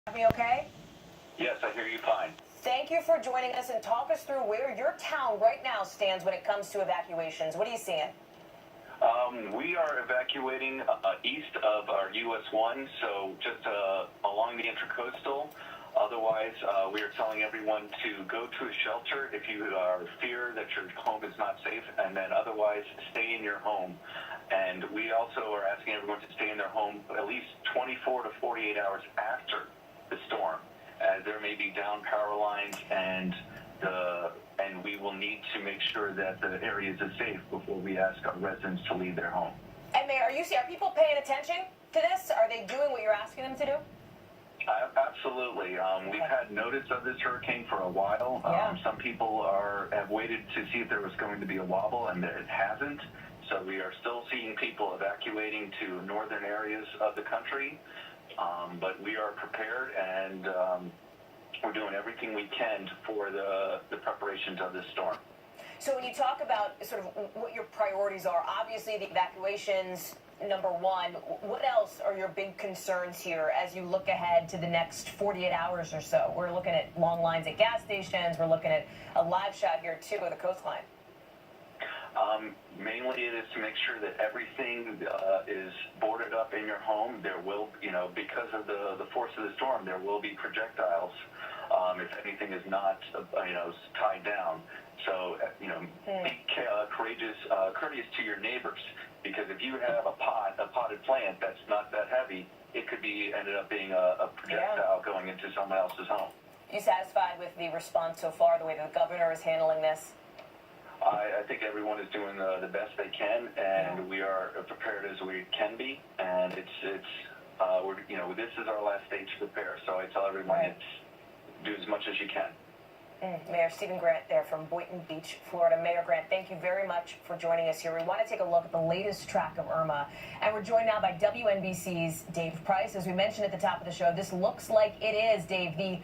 Me okay? Yes, I hear you fine. Thank you for joining us and talk us through where your town right now stands when it comes to evacuations. What are you seeing? We are evacuating east of our US 1, so just along the Intracoastal. Otherwise, we are telling everyone to go to a shelter if you fear that your home is not safe, and then otherwise stay in your home. And we also are asking everyone to stay in their home at least 24 to 48 hours after the storm, as there may be down power lines, and we will need to make sure that the areas are safe before we ask our residents to leave their home. And Mayor, are people paying attention to this? Are they doing what you're asking them to do? Absolutely. We've had notice of this hurricane for a while. Yeah. Some people have waited to see if there was going to be a wobble, and it hasn't. So we are still seeing people evacuating to northern areas of the country. But we are prepared, and we're doing everything we can for the preparations of this storm. So when you talk about sort of what your priorities are, obviously the evacuations, number one. What else are your big concerns here as you look ahead to the next 48 hours or so? We're looking at long lines at gas stations. We're looking at a live shot here, too, of the coastline. Mainly it is to make sure that everything is boarded up in your home. There will, because of the force of the storm, there will be projectiles if anything is not, tied down. So, be courageous, courteous to your neighbors, because if you have a potted plant that's not that heavy, it could be ended up being a projectile going into someone else's home. You satisfied with the response so far, the way the governor is handling this? I think everyone is doing the best they can, and we are prepared as we can be. And this is our last stage to prepare. So I tell everyone, do as much as you can. Mayor Stephen Grant there from Boynton Beach, Florida. Mayor Grant, thank you very much for joining us here. We want to take a look at the latest track of Irma, and we're joined now by WNBC's Dave Price. As we mentioned at the top of the show, this looks like it is, Dave, the